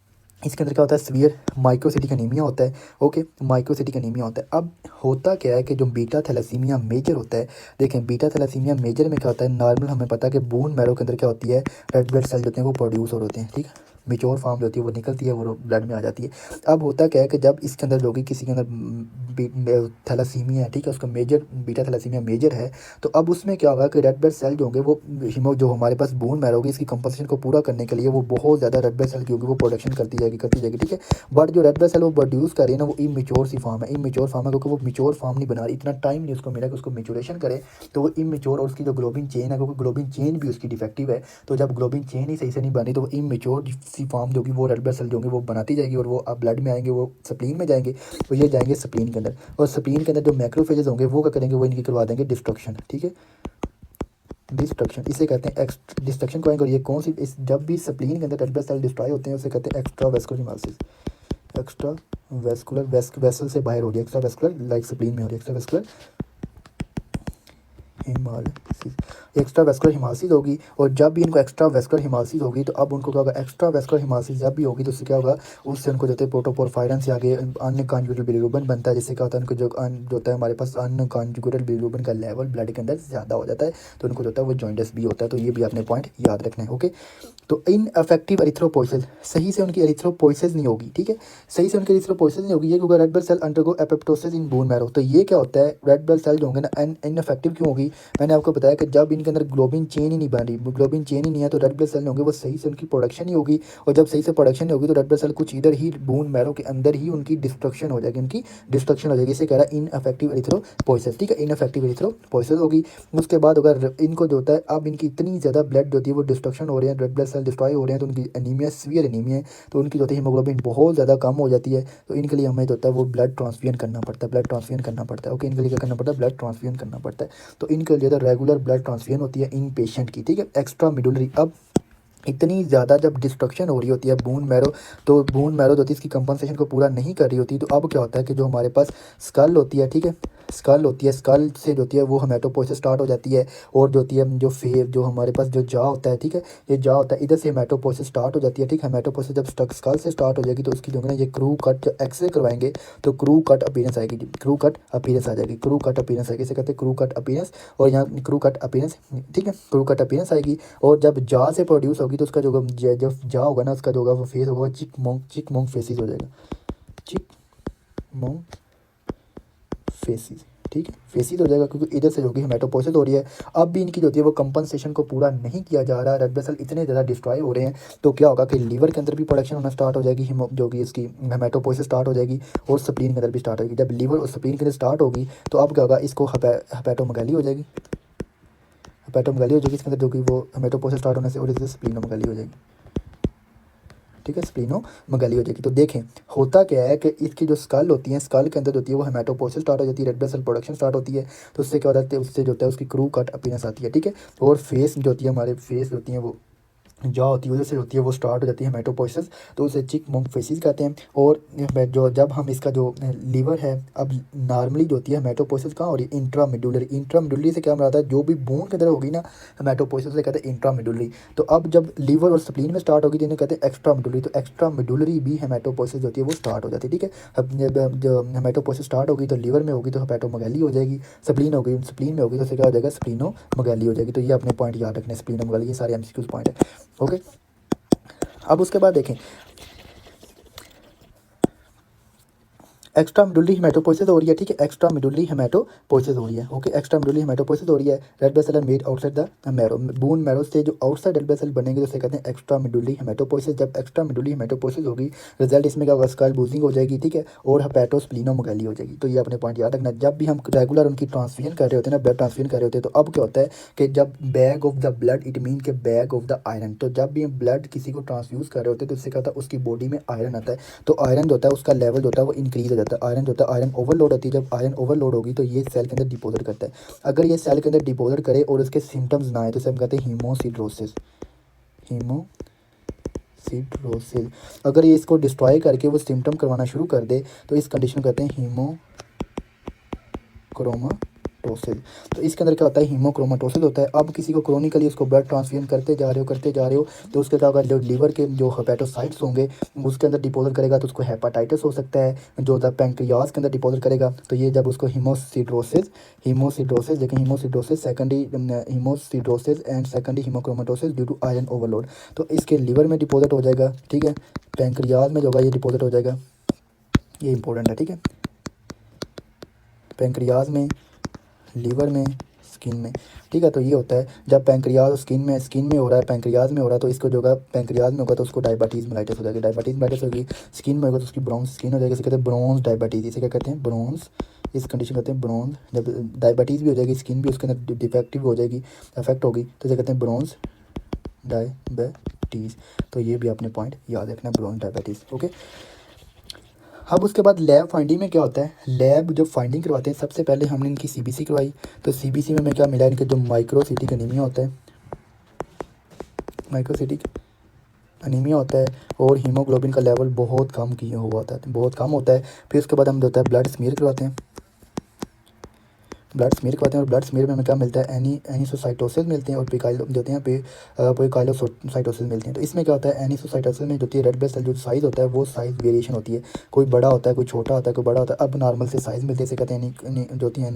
इसके अंदर क्या होता है, सीवियर माइक्रोसिटिक अनीमिया होता है। ओके, माइक्रोसिटिक अनीमिया होता है। अब होता क्या है कि जो बीटा थैलासीमिया मेजर होता है, देखें बीटा थैलासीमिया मेजर में क्या होता है, नॉर्मल हमें पता है कि बोन मैरो के अंदर क्या होती है, रेड ब्लड सेल जो होते हैं वो प्रोड्यूस हो होते हैं। ठीक है, मेच्योर फॉर्म जो होती है वो निकलती है, वो ब्लड में आ जाती है। अब होता क्या है कि जब इसके अंदर जो कि किसी के अंदर थैलासीमिया है, ठीक है, उसका मेजर बीटा थैलासीमिया मेजर है, तो अब उसमें क्या होगा कि रेड ब्लड सेल जो होंगे वो जो हमारे पास बोन मैरो होगी इसकी कंपनसेशन को पूरा करने के लिए वो बहुत ज़्यादा रेड ब्लड सेल की होगी, वो प्रोडक्शन करती जाएगी, ठीक है। बट जो रेड ब्लड सेल वो प्रोड्यूस कर रही है ना, वो इमेच्योर सी फॉर्म है, इमेच्योर फॉर्म है, क्योंकि वो मेच्योर फॉर्म नहीं बना रही, इतना टाइम नहीं उसको मिला कि उसको मेच्योरेशन करे, तो वो इमेच्योर, और उसकी जो ग्लोबिन चेन है, क्योंकि ग्लोबिन चेन भी उसकी डिफेक्टिव है, तो जब ग्लोबिन चेन ही सही से नहीं बनी तो वो इमेच्योर सी फॉर्म जो कि वो रेड ब्लड सेल जो होंगे वो बनाती जाएगी, और वो अब ब्लड में आएंगे, वो स्प्लीन में जाएंगे, तो ये जाएंगे स्प्लीन के अंदर, और स्प्लीन के अंदर जो मैक्रोफेजेस होंगे वो क्या करेंगे, वो इनकी करवा देंगे डिस्ट्रक्शन, ठीक है, डिस्ट्रक्शन इसे कहते हैं डिस्ट्रक्शन को। और ये कौन सी, इस जब भी स्प्लीन के अंदर रेड ब्लड सेल डिस्ट्रॉय होते हैं उसे कहते हैं extra vascular hemolysis, extra vascular vessel से बाहर हो रही है, एक्स्ट्रा वेस्कुलर लाइक स्प्लीन में हो रही है, extra vascular hemolysis, extra vascular हिमालसिस होगी। और जब भी इनको एक्स्ट्रा वेस्कुलर हिमालसिस होगी तो अब उनको क्या होगा, एक्स्ट्रा वेस्कुलर हिमालसिस जब भी होगी तो उससे क्या होगा, उससे उनको जो है प्रोटोपोरफायरन से आगे अन्य कॉन्जुगेटेड बिलिरुबिन बनता है, जिससे क्या होता है उनको जो होता है हमारे पास अन्य कॉन्जुगेटेड बिलिरुबिन का लेवल ब्लड के अंदर ज़्यादा हो जाता है, तो उनको जो होता है वो जॉइंटिस भी होता है, तो ये भी आपने पॉइंट याद रखना है, ओके। तो इन अफेक्टिव एरिथ्रोपोइसिस, सही से उनकी एरिथ्रोपोइसिस नहीं होगी, ठीक है, सही से उनकी एरिथ्रोपोइसिस नहीं होगी, ये क्योंकि red blood cell undergo apoptosis in bone marrow, तो ये क्या होता है, रेड ब्लड सेल जो होंगे ना इनफेक्टिव क्यों होगी, मैंने आपको बताया कि जब इनके अंदर ग्लोबिन चेन ही नहीं बन रही, ग्लोबिन चेन ही नहीं है, तो रेड ब्लड सेल होंगे वो सही से उनकी प्रोडक्शन ही होगी, और जब सही से प्रोडक्शन नहीं होगी तो रेड ब्लड सेल कुछ इधर ही बोन मैरो के अंदर ही उनकी डिस्ट्रक्शन हो जाएगी, उनकी डिस्ट्रक्शन हो जाएगी, इसे कह रहा है इनअफेक्टिव एरिथ्रोपोइसिस, ठीक है, इनअफेक्टिव एरिथ्रोपोइसिस होगी। उसके बाद अगर इनको जो होता है, अब इनकी इतनी ज़्यादा ब्लड जो होती है वो डिस्ट्रक्शन हो रही है, रेड ब्लड सेल डिस्ट्रॉय हो रहे हैं, तो उनकी एनीमिया, सीवियर एनीमिया है, तो उनकी जो होती है हीमोग्लोबिन बहुत ज़्यादा कम हो जाती है, तो इनके लिए हमें जो होता है वो ब्लड ट्रांसफ्यूजन करना पड़ता है, ब्लड ट्रांसफ्यूजन करना पड़ता है, ओके, इनके लिए क्या करना पड़ता है, ब्लड ट्रांसफ्यूजन करना पड़ता है, तो इनके लिए तो रेगुलर ब्लड ट्रांसफ्यूजन होती है इन पेशेंट की, ठीक है, एक्स्ट्रा मिडुलरी। अब इतनी ज़्यादा जब डिस्ट्रक्शन हो रही होती है बोन मैरो, तो बोन मैरो जो होती है इसकी कंपनसेशन को पूरा नहीं कर रही होती, तो अब क्या होता है कि जो हमारे पास स्कल होती है, ठीक है, स्कल होती है, स्कल से जो होती है वो हेमेटोपोइसिस स्टार्ट हो जाती है, और जो होती है जो हमारे पास जो जा होता है, ठीक है, ये जा होता है, इधर से हेमेटोपोइसिस स्टार्ट हो जाती है, ठीक है, हेमेटोपोइसिस जब स्कल से स्टार्ट हो जाएगी तो उसकी जो है ना ये क्रू कट एक्सरे करवाएंगे तो क्रू कट अपीयरेंस आएगी, क्रू कट अपीयरेंस आ जाएगी, क्रू कट अपीयरेंस आएगी, इसे कहते हैं क्रू कट अपीयरेंस, और यहाँ क्रू कट अपीयरेंस, ठीक है, क्रू कट अपीयरेंस आएगी, और जब जा से प्रोड्यूस होगी तो उसका जो जा होगा ना, उसका जो होगा वो फेस होगा चिक मोंग फेसिस हो जाएगा, चिक मोंग फेसिस, ठीक है, फेसिस हो जाएगा, क्योंकि इधर से जो कि हेमेटोपोइसिस हो रही है। अब भी इनकी जो होती है वो कंपनसेशन को पूरा नहीं किया जा रहा, रेड ब्लड सेल इतने ज़्यादा डिस्ट्रॉय हो रहे हैं, तो क्या होगा कि लीवर के अंदर भी प्रोडक्शन होना स्टार्ट हो जाएगी, जो कि इसकी हेमेटोपोइसिस स्टार्ट हो जाएगी, और स्प्लीन के अंदर भी स्टार्ट होगी। जब लीवर और स्प्लीन के अंदर स्टार्ट होगी तो अब क्या होगा, इसको हेपेटोमेगाली हो जाएगी, हेपेटोमेगाली हो जाएगी इसके अंदर, जो कि वो हेमेटोपोइसिस स्टार्ट होने से, और इससे स्प्लीनोमेगाली हो जाएगी, ठीक है, स्प्लीनोमेगाली हो जाएगी। तो देखें होता क्या है कि इसकी जो स्कल होती है, स्कल के अंदर होती है वो हेमेटोपोइसिस स्टार्ट हो जाती है, red blood cell production start होती है, तो उससे क्या होता है, उससे जो होता है उसकी क्रू कट अपीयरेंस आती है, ठीक है, और फेस जो होती है, हमारे फेस होती है वो जा होती है उधर से होती है वो स्टार्ट हो जाती है हेमेटोपोइसिस, तो उसे चिक मोंग फेसिस कहते हैं। और जो जब हम इसका जो लीवर है, अब नॉर्मली जो होती है हेमेटोपोइसिस कहाँ हो रही है, इंट्रामिडुलरी, इंट्रामिडुलरी से क्या मराता है, जो भी बोन के अंदर होगी ना हेमेटोपोइसिस से कहते हैं इंट्रामिडुलरी, तो अब जब लीवर और स्प्लीन में स्टार्ट होगी जिन्हें कहते हैं एक्स्ट्रा मिडुलरी, तो एक्स्ट्रा मिडुलरी भी हेमेटोपोइसिस जो होती है वो स्टार्ट हो जाती है, ठीक है। अब जब जो हेमेटोपोइसिस स्टार्ट होगी तो लीवर में होगी तो हेपेटोमेगाली हो जाएगी, स्प्लीन में होगी तो क्या हो जाएगा, स्प्लीनोमेगाली हो जाएगी। तो ये अपने पॉइंट याद रखने, स्प्लीनोमेगाली, ये सारे एमसीक्यूज पॉइंट है, ओके। अब उसके बाद देखें एक्स्ट्रा मिडुलरी हेमेटोपोइसिस हो रही है, ठीक है, एक्स्ट्रा मिडुलरी हेमेटोपोइसिस हो रही है, ओके, एक्स्ट्रा मिडुलरी हेमेटोपोइसिस हो रही है, red blood cell made outside the marrow, bone marrow से जो आउटसाइड रेड ब्लड सेल बनेंगे तो उसे कहते हैं एक्स्ट्रा मिडुलरी हेमेटोपोइसिस। जब एक्स्ट्रा मिडुलरी हेमेटोपोइसिस होगी रिजल्ट इसमें क्या होगा, स्कल बूजिंग हो जाएगी, ठीक है, और हेपेटोस्प्लीनोमेगाली हो जाएगी। तो ये अपने पॉइंट याद रखना, जब भी हम रेगुलर उनकी ट्रांसफ्यूजन कर रहे होते हैं ना, ब्लड ट्रांसफ्यूजन कर रहे होते हैं, तो अब क्या होता है कि जब bag of the blood, it mean के बैग ऑफ द आयरन, तो जब भी हम ब्लड किसी को ट्रांसफ्यूज कर रहे होते हैं तो उससे क्या होता है, उसकी बॉडी में आयरन आता है, तो आयरन जो होता है उसका लेवल जो होता है वो इंक्रीज हो जाता है, आयरन जो होता है, आयरन ओवरलोड होती है, जब आयरन ओवरलोड होगी तो ये सेल के अंदर डिपोजिट करता है। अगर ये सेल के अंदर डिपोजिट करे और उसके सिम्टम्स ना आए तो इसे हम कहते हैं हीमोसिड्रोसिस, हीमोसिड्रोसिस। अगर ये इसको डिस्ट्रॉय करके वो सिम्टम करवाना शुरू कर दे तो इस कंडीशन को कहते हैं हीमोक्रोमाटोसिस, हीमोक्रोमेटोसिस। तो इसके अंदर क्या होता है, हीमोक्रोमेटोसिस होता है। अब किसी को क्रोनिकली उसको ब्लड ट्रांसफ्यूजन करते जा रहे हो तो उसके क्या होगा, जो लीवर के जो हेपेटोसाइट्स होंगे उसके अंदर डिपॉजिट करेगा तो उसको हेपाटाइटिस हो सकता है। जो होता है पैंक्रियाज के अंदर डिपॉजिट करेगा तो ये जब उसको हीमोसिडरोसिस देखें, hemosiderosis secondary hemosiderosis and secondary hemochromatosis due to iron overload. तो इसके लीवर में डिपॉजिट हो जाएगा, ठीक है, पैंक्रियाज में जो होगा ये डिपॉजिट हो जाएगा, ये इंपॉर्टेंट है, ठीक है, पैंक्रियाज में, लीवर में, स्किन में, ठीक है। तो ये होता है जब पैंक्रियाज स्किन में हो रहा है, पैंक्रियाज में हो रहा है तो इसको जो होगा पैंक्रियाज में होगा तो उसको डायबिटीज़ मेलाइटिस हो जाएगी, डायबिटीज़ मेलाइटिस होगी। स्किन में होगा तो उसकी ब्रोंज स्किन हो जाएगी, इसे कहते हैं ब्रोंज डायबिटीज़, इसे क्या कहते हैं, ब्रोंज, इस कंडीशन कहते हैं ब्रोंज। जब डायबिटीज़ भी हो जाएगी, स्किन भी उसके अंदर डिफेक्टिव हो जाएगी, अफेक्ट होगी तो इसे कहते हैं ब्रोंज डायबिटीज़। तो ये भी आपने पॉइंट याद रखना, ब्रोंज डायबिटीज़, ओके। अब उसके बाद लैब फाइंडिंग में क्या होता है, लैब जब फाइंडिंग करवाते हैं सबसे पहले हमने इनकी सीबीसी करवाई। तो सीबीसी में क्या मिला, इनके जो माइक्रोसिटिक एनीमिया होता है, माइक्रोसिटिक एनीमिया होता है और हीमोग्लोबिन का लेवल बहुत कम किया हुआ होता है, बहुत कम होता है। फिर उसके बाद हम जो होता है ब्लड स्मीयर करवाते हैं, ब्लड स्मीयर करवाते हैं और ब्लड स्मीयर में हमें क्या मिलता है, एनिसोसाइटोसिस मिलते हैं और पिकाइलो जो होते हैं पिकाइलोसाइटोसिस मिलते हैं। तो इसमें क्या होता है, एनिसोसाइटोसिस में जो होती है रेड ब्लड सेल जो साइज़ होता है वो साइज़ वेरिएशन होती है, कोई बड़ा होता है, कोई छोटा होता है, कोई बड़ा होता है। अब नॉर्मल से साइज़ मिलते हैं, इसे कहते हैं जो होती है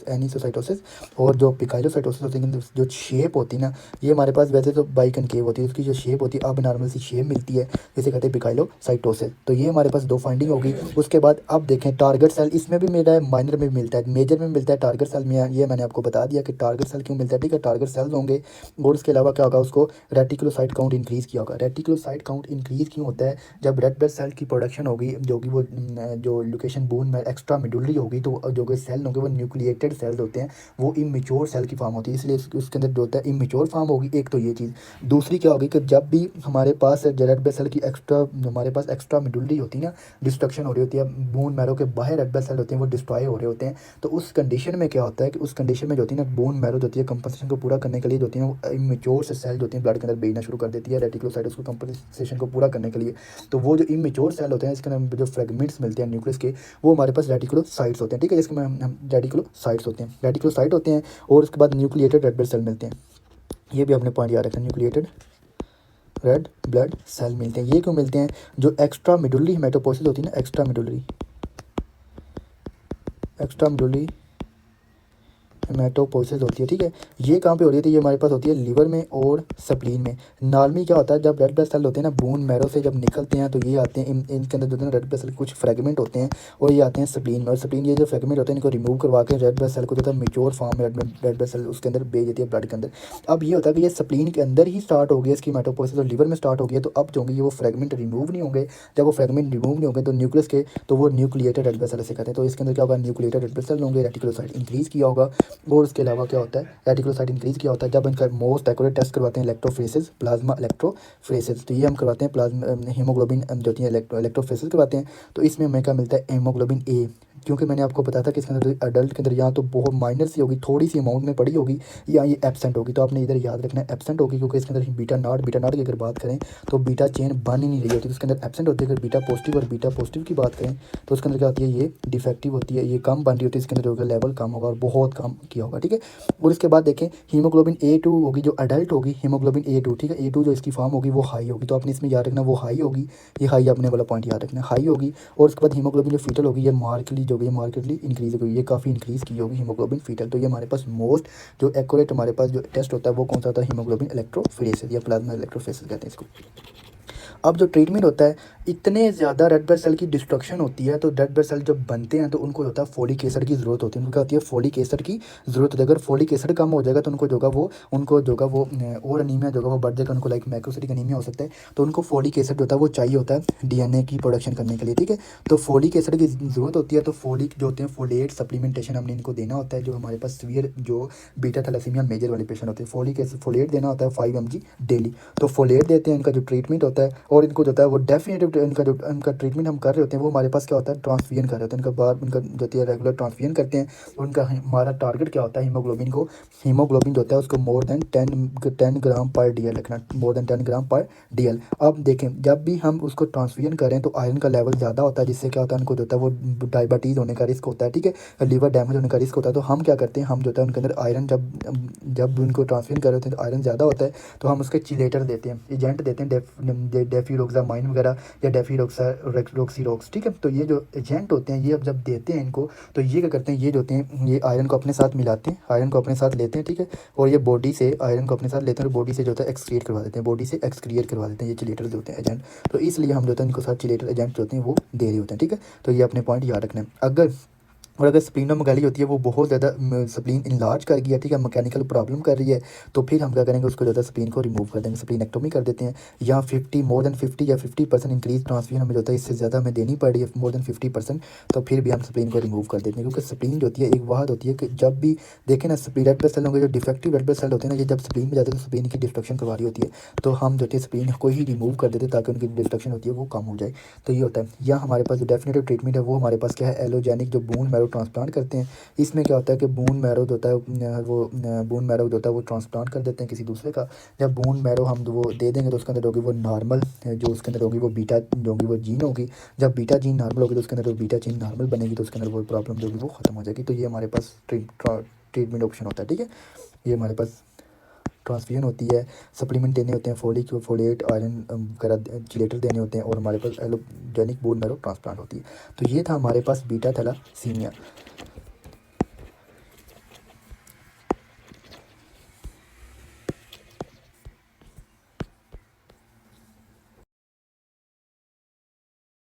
एनिसोसाइटोसिस। और जो पिकाइलोसाइटोसिस होती है जो शेप होती है ना, ये हमारे पास वैसे तो बाइकनकेव होती है, उसकी जो शेप होती है अब नॉर्मल सी शेप मिलती है, जिसे कहते हैं पिकाइलोसाइटोसिस। तो ये हमारे पास दो फाइंडिंग होगी। उसके बाद अब देखें टारगेट सेल, इसमें भी मिला है, माइनर में मिलता है, मेजर में मिलता है टारगेट सेल में। ये मैंने आपको बता दिया कि टारगेट सेल क्यों मिलता है, ठीक है, टारगेट सेल्स होंगे। और उसके अलावा क्या होगा, उसको रेटिकुलोसाइट काउंट इंक्रीज़ किया होगा। रेटिकुलोसाइट काउंट इंक्रीज़ क्यों होता है, जब रेड ब्लड सेल की प्रोडक्शन होगी जो कि वो जो लोकेशन बोन में एक्स्ट्रा मिडुलरी होगी तो जो कि सेल होंगे वो न्यूक्लिएटेड सेल्स होते हैं, वो इमेच्योर सेल की फॉर्म होती है, इसलिए उसके अंदर जो होता है इमेच्योर फॉर्म होगी। एक तो ये चीज़, दूसरी क्या होगी कि जब भी हमारे पास रेड ब्लड सेल की हमारे पास एक्स्ट्रा मिडुलरी होती है ना, डिस्ट्रक्शन हो रही होती है, बोन मैरो के बाहर रेड ब्लड सेल होते हैं वो डिस्ट्रॉय हो रहे होते हैं। तो उस कंडीशन में क्या होता है कि उस कंडीशन में जो होती है ना, बोन मैरो जो होती है कंपनसेशन को पूरा करने के लिए जो होती है वो इमेच्योर से सेल जो होती है ब्लड के अंदर भेजना शुरू कर देती है, रेटिकुलोसाइट उसको कंपनसेशन को पूरा करने के लिए। तो वो जो इमेच्योर सेल होते हैं इसके अंदर जो फ्रेगमेंट्स मिलते हैं न्यूक्लियस के, वो हमारे पास रेटिकुलोसाइट्स होते हैं, ठीक है, जिसके हम रेटिकुलोसाइट्स होते हैं, रेटिकुलोसाइट होते हैं। और उसके बाद न्यूक्लिएटेड रेड ब्लड सेल मिलते हैं, ये भी अपने पॉइंट याद रखना, न्यूक्लिएटेड रेड ब्लड सेल मिलते हैं। ये क्यों मिलते हैं, जो एक्स्ट्रा मिडुलरी हेमेटोपोइसिस होती है ना, एक्स्ट्रा मिडुलरी हेमेटोपोइसिस होती है, ठीक है, ये कहाँ पे हो रही है, ये हमारे पास होती है लिवर में और स्प्लीन में। नॉर्मली क्या होता है, जब रेड ब्लड सेल होते हैं ना बोन मैरो से जब निकलते हैं तो ये आते हैं इनके अंदर जो है ना रेड ब्लड सेल कुछ फ्रेगमेंट होते हैं और ये आते हैं स्प्लीन में। और स्प्लीन ये जो फ्रेगमेंट होते हैं इनको रिमूव करवा के रेड ब्लड सेल को जो है mature form red blood cell उसके अंदर भेज देती है ब्लड के अंदर। अब ये होता है कि ये स्प्लीन के अंदर ही स्टार्ट हो गया इसकी हेमेटोपोइसिस और लिवर में स्टार्ट हो गया, तो अब जो होंगे वो फ्रेगमेंट रिमूव नहीं होंगे। जब वो फ्रेगमेंट रिमूव नहीं होंगे तो न्यूक्लियस के, तो वो न्यूक्लिएटेड रेड ब्लड सेल से कहते हैं। तो इसके अंदर क्या होगा, न्यूक्लिएटेड रेड ब्लड सेल होंगे, रेटिकुलोसाइट इंक्रीज़ किया होगा। और उसके अलावा क्या होता है, रेटिकुलोसाइट इंक्रीज़ किया होता है जब इनका मोस्ट एक्यूरेट टेस्ट करवाते हैं इलेक्ट्रोफोरेसिस, प्लाज्मा इलेक्ट्रोफोरेसिस। तो ये हम करवाते हैं प्लाज्मा हीमोग्लोबिन जो होती है इलेक्ट्रोफोरेसिस करवाते हैं। तो इसमें हमें क्या मिलता है, हीमोग्लोबिन ए, क्योंकि मैंने आपको बताया था कि इसके अंदर अडल्ट के अंदर यहाँ तो बहुत माइनर सी होगी, थोड़ी सी अमाउंट में पड़ी होगी, या ये एब्सेंट होगी। तो आपने इधर याद रखना है एब्सेंट होगी, क्योंकि इसके अंदर बीटा नॉट की अगर बात करें तो बीटा चेन बन ही नहीं रही होती, तो इसके अंदर एब्सेंट होती है। अगर बीटा पॉजिटिव और बीटा पॉजिटिव की बात करें तो उसके अंदर क्या होती है, ये डिफेक्टिव होती है, ये कम बन रही होती है, इसके अंदर जो लेवल कम होगा और बहुत कम किया होगा, ठीक है। और इसके बाद देखें हीमोग्लोबिन A2 होगी जो अडल्ट होगी, हीमोग्लोबिन A2, ठीक है, A2 जो इसकी फॉर्म होगी वो हाई होगी। तो आपने इसमें याद रखना वो हाई होगी, ये हाई अपने वाला पॉइंट याद रखना, हाई होगी। और उसके बाद हीमोग्लोबिन जो फीटल होगी ये मार्केटली जो भी मार्केटली इंक्रीज़ होगी, ये काफ़ी इंक्रीज़ की होगी हीमोग्लोबिन फीटल। तो ये हमारे पास मोस्ट जो एक्यूरेट हमारे पास जो टेस्ट होता है वो कौन सा होता है, हीमोग्लोबिन इलेक्ट्रोफोरेसिस या प्लाज्मा इलेक्ट्रोफोरेसिस कहते हैं इसको। अब जो ट्रीटमेंट होता है, इतने ज़्यादा रेड ब्लड सेल की डिस्ट्रक्शन होती है, तो रेड ब्लड सेल जब बनते हैं तो उनको होता है फोलिक एसिड की ज़रूरत होती है, उनको क्या होती है, फोलिक एसिड की ज़रूरत होती है। अगर फोलिक एसिड कम हो जाएगा तो उनको जो वो और अनीमिया जो वो बढ़ जाएगा, उनको लाइक मैक्रोसिटिक अनीमिया हो सकता है। तो उनको फोलिक एसिड होता है वो चाहिए होता है डीएनए की प्रोडक्शन करने के लिए, ठीक है। तो फोलिक एसिड की ज़रूरत होती है, तो फोलिक जो होते हैं फोलेट सप्लीमेंटेशन हमने इनको देना होता है। जो हमारे पास सीवियर जो बीटा थैलेसीमिया मेजर वाले पेशेंट होते हैं, फोलिक एसिड फोलेट देना होता है 5 mg डेली। तो फोलेट देते हैं, इनका जो ट्रीटमेंट होता है होता है और इनको जो होता है वो डेफिनेटिव इनका ट्रीटमेंट हम कर रहे होते हैं, वो हमारे पास क्या होता है ट्रांसफ्यूजन कर रहे होते हैं। इनका बार इनका जो होती है रेगुलर ट्रांसफ्यूजन करते हैं। और उनका हमारा टारगेट क्या होता है हीमोग्लोबिन जो होता है उसको मोर देन 10 ग्राम पर DL रखना, मोर देन 10 ग्राम पर DL। अब देखें जब भी हम उसको ट्रांसफ्यूजन करें तो आयरन का लेवल ज़्यादा होता है, जिससे क्या होता है उनको जो होता है वो डायबिटीज़ होने का रिस्क होता है, ठीक है, लीवर डैमेज होने का रिस्क होता है। तो हम क्या करते हैं, हम जो होता है उनके अंदर आयरन जब उनको ट्रांसफ्यूजन कर रहे होते हैं तो आयरन ज़्यादा होता है, तो हम उसके चिलेटर देते हैं, एजेंट देते हैं डेफीरोक्सामाइन वगैरह या डेफीरोक्सीरोक्स, ठीक है। तो ये जो एजेंट होते हैं ये अब जब देते हैं इनको, तो ये क्या करते हैं, ये जो होते हैं ये आयरन को अपने साथ मिलाते हैं, आयरन को अपने साथ लेते हैं, ठीक है। और ये बॉडी से आयरन को अपने साथ लेते हैं और बॉडी से जो होता है एक्सक्रिएट करवा देते हैं, बॉडी से एक्सक्रिएट करवा देते हैं ये चिलेटर जो होते हैं एजेंट। तो इसलिए हम जो होता है इनको साथ चिलेटर एजेंट जो होते हैं वो दे रहे होते हैं, ठीक है। तो ये अपने पॉइंट याद रखना है। अगर स्प्लीनोमेगाली होती है वो बहुत ज़्यादा स्प्लीन इनलार्ज कर गया, ठीक है, मैकेनिकल प्रॉब्लम कर रही है, तो फिर हम क्या करेंगे, उसको जो है स्प्लीन को रिमूव कर देंगे, स्प्लीनेक्टोमी कर देते हैं। या 50 मोर देन 50 या 50% इंक्रीज ट्रांसफ्यूजन हमें जो होता है इससे ज़्यादा हमें देनी पड़ रही है मोर देन 50%, तो फिर भी हम स्प्लीन को रिमूव कर देते हैं। क्योंकि स्प्लीन जो होती है एक वाहद होती है कि जब भी देखें ना स्प्लीन रेड ब्लड सेल होंगे, जो डिफेक्टिव रेड ब्लड सेल होते हैं ना, ये जब स्प्लीन में जाते हैं तो स्प्लीन की डिस्ट्रक्शन करवा रही होती है, तो हम जो है स्प्लीन को ही रिमूव कर देते हैं ताकि उनकी डिस्ट्रक्शन होती है वो कम हो जाए। तो ये होता है। या हमारे पास जो डेफिनेटिव ट्रीटमेंट है वो हमारे पास क्या है, एलोजेनिक जो बोन मैरो ट्रांसप्लांट करते हैं। इसमें क्या होता है कि बोन मैरो जो होता है वो बोन मैरो जो होता है वो ट्रांसप्लांट कर देते हैं किसी दूसरे का। जब बोन मैरो हम वो दे देंगे तो उसके अंदर होगी वो नॉर्मल, जो उसके अंदर होगी वो बीटा जो होगी वो जीन होगी। जब बीटा जीन नॉर्मल होगी तो उसके अंदर वो बीटा जीन नॉर्मल बनेगी, तो उसके अंदर वो प्रॉब्लम जो होगी वो ख़त्म हो जाएगी। तो ये हमारे पास ट्रीटमेंट ऑप्शन होता है, ठीक है। ये हमारे पास ट्रांसफ्यूजन होती है, सप्लीमेंट देने होते हैं, फोलेट आयरन वगैरह चिलेटर देने होते हैं, और हमारे पास एलोजेनिक बोन मैरो ट्रांसप्लांट होती है। तो ये था हमारे पास बीटा थैलासीमिया।